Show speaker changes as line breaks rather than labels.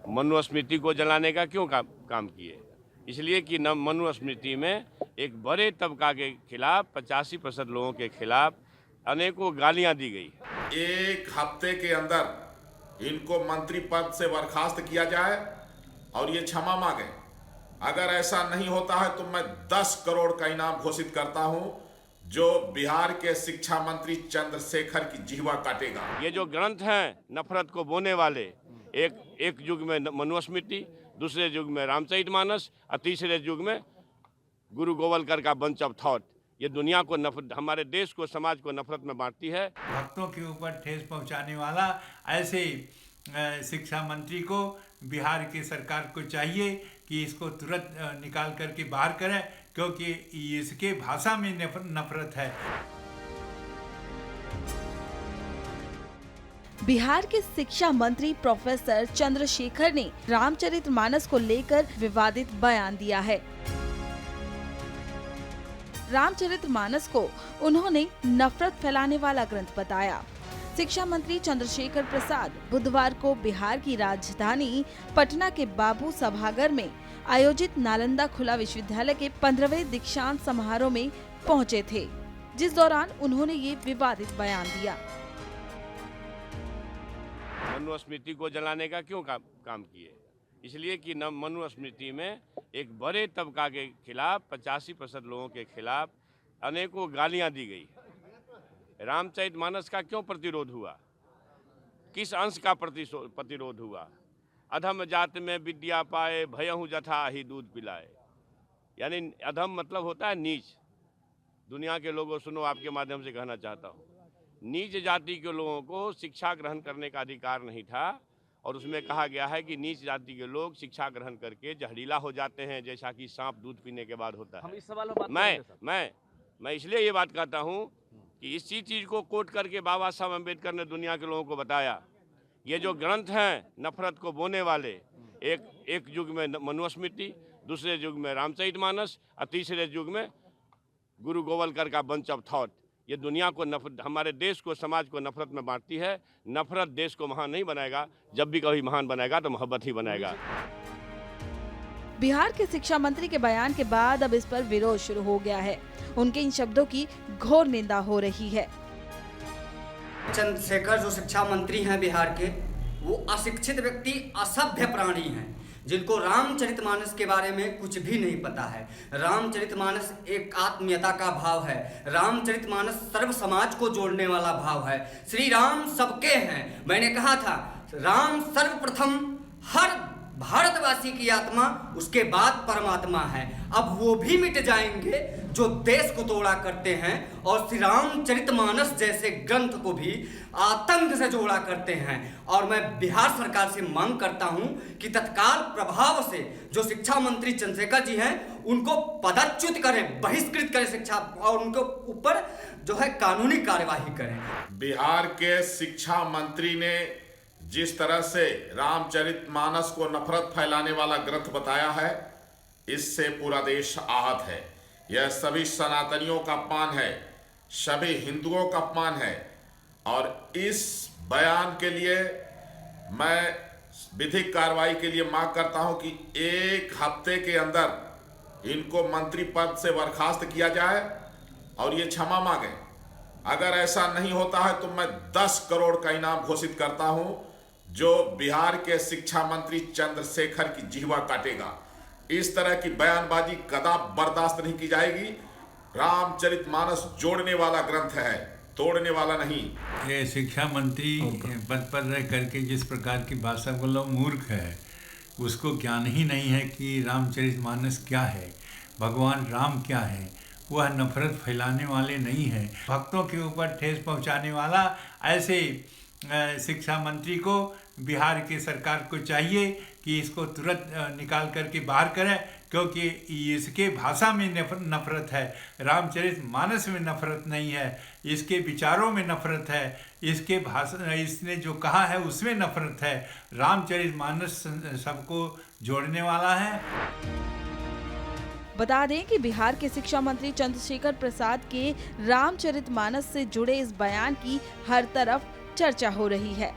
मनुस्मृति को जलाने का क्यों काम किए? इसलिए कि मनुस्मृति में एक बड़े तबका के खिलाफ 85% लोगों के खिलाफ अनेकों गालियां दी गई।
एक हफ्ते के अंदर इनको मंत्री पद से बर्खास्त किया जाए और ये क्षमा मांगे। अगर ऐसा नहीं होता है तो मैं 10 करोड़ का इनाम घोषित करता हूं, जो बिहार के शिक्षा मंत्री चंद्रशेखर की जिह्वा काटेगा।
ये जो ग्रंथ हैं नफरत को बोने वाले, एक युग में मनुस्मृति, दूसरे युग में रामचरितमानस और तीसरे युग में गुरु गोवलकर का बंच ऑफ थॉट, ये दुनिया को नफरत, हमारे देश को, समाज को नफरत में बांटती है।
भक्तों के ऊपर ठेस पहुंचाने वाला ऐसे शिक्षा मंत्री को बिहार की सरकार को चाहिए कि इसको तुरंत निकाल करके बाहर करें, क्योंकि इसके भाषा में नफरत है।
बिहार के शिक्षा मंत्री प्रोफेसर चंद्रशेखर ने रामचरितमानस को लेकर विवादित बयान दिया है। रामचरितमानस को उन्होंने नफरत फैलाने वाला ग्रंथ बताया। शिक्षा मंत्री चंद्रशेखर प्रसाद बुधवार को बिहार की राजधानी पटना के बाबू सभागार में आयोजित नालंदा खुला विश्वविद्यालय के 15वें दीक्षांत समारोह में पहुंचे थे, जिस दौरान उन्होंने ये विवादित बयान दिया।
मनुस्मृति को जलाने का क्यों काम किए? इसलिए कि मनुस्मृति में एक बड़े तबका के खिलाफ 85% लोगों के खिलाफ अनेकों गालियां दी गई। रामचरितमानस का क्यों प्रतिरोध हुआ? किस अंश का प्रतिरोध हुआ? अधम जात में विद्या पाए, भयहु जथा ही दूध पिलाए। यानी अधम मतलब होता है नीच। दुनिया के लोगों सुनो, आपके माध्यम से कहना चाहता हूँ, नीच जाति के लोगों को शिक्षा ग्रहण करने का अधिकार नहीं था, और उसमें कहा गया है कि नीच जाति के लोग शिक्षा ग्रहण करके जहरीला हो जाते हैं, जैसा कि सांप दूध पीने के बाद होता है।
हम इस सवाल में
मैं इसलिए ये बात कहता हूँ कि इसी चीज़ को कोट करके बाबा साहब अम्बेडकर ने दुनिया के लोगों को बताया। ये जो ग्रंथ हैं नफरत को बोने वाले, एक युग में मनुस्मृति, दूसरे युग में रामचरितमानस और तीसरे युग में गुरु गोवलकर का बंच ऑफ थॉट, ये दुनिया को हमारे देश को, समाज को नफरत में बांटती है। नफरत देश को महान नहीं बनाएगा, जब भी कभी महान बनाएगा तो मोहब्बत ही बनाएगा।
बिहार के शिक्षा मंत्री के बयान के बाद अब इस पर विरोध शुरू हो गया है। उनके इन शब्दों की घोर निंदा हो रही है।
चंद्रशेखर जो शिक्षा मंत्री हैं बिहार के, वो अशिक्षित व्यक्ति, असभ्य प्राणी हैं, जिनको रामचरितमानस के बारे में कुछ भी नहीं पता है। रामचरितमानस एक आत्मीयता का भाव है। रामचरितमानस सर्व समाज को जोड़ने वाला भाव है। श्री राम सबके हैं। मैंने कहा था राम सर्वप्रथम हर भारतवासी की आत्मा, उसके बाद परमात्मा है। अब वो भी मिट जाएंगे जो देश को तोड़ा करते हैं और श्री रामचरितमानस जैसे ग्रंथ को भी आतंक से जोड़ा करते हैं। और मैं बिहार सरकार से मांग करता हूं कि तत्काल प्रभाव से जो शिक्षा मंत्री चंद्रशेखर जी हैं उनको पदच्युत करें, बहिष्कृत करें शिक्षा, और उनके ऊपर जो है कानूनी कार्यवाही करें।
बिहार के शिक्षा मंत्री ने जिस तरह से रामचरितमानस को नफरत फैलाने वाला ग्रंथ बताया है, इससे पूरा देश आहत है। यह सभी सनातनियों का अपमान है, सभी हिंदुओं का अपमान है। और इस बयान के लिए मैं विधिक कार्रवाई के लिए मांग करता हूं कि एक हफ्ते के अंदर इनको मंत्री पद से बर्खास्त किया जाए और ये क्षमा मांगे। अगर ऐसा नहीं होता है तो मैं 10 करोड़ का इनाम घोषित करता हूं, जो बिहार के शिक्षा मंत्री चंद्रशेखर की जिह्वा काटेगा। इस तरह की बयानबाजी कदापि बर्दाश्त नहीं की जाएगी। रामचरितमानस जोड़ने वाला ग्रंथ है, तोड़ने वाला नहीं।
ये शिक्षा मंत्री पद पर रह करके जिस प्रकार की भाषा बोलो, मूर्ख है। उसको ज्ञान ही नहीं है कि रामचरितमानस क्या है, भगवान राम क्या है। वह नफरत फैलाने वाले नहीं है। भक्तों के ऊपर ठेस पहुंचाने वाला ऐसे शिक्षा मंत्री को बिहार की सरकार को चाहिए कि इसको तुरंत निकाल करके बाहर करें, क्योंकि इसके भाषा में नफरत है। रामचरितमानस में नफरत नहीं है, इसके विचारों में नफरत है, इसके भाषा, इसने जो कहा है उसमें नफरत है। रामचरितमानस सबको जोड़ने वाला है।
बता दें कि बिहार के शिक्षा मंत्री चंद्रशेखर प्रसाद के रामचरितमानस से जुड़े इस बयान की हर तरफ चर्चा हो रही है।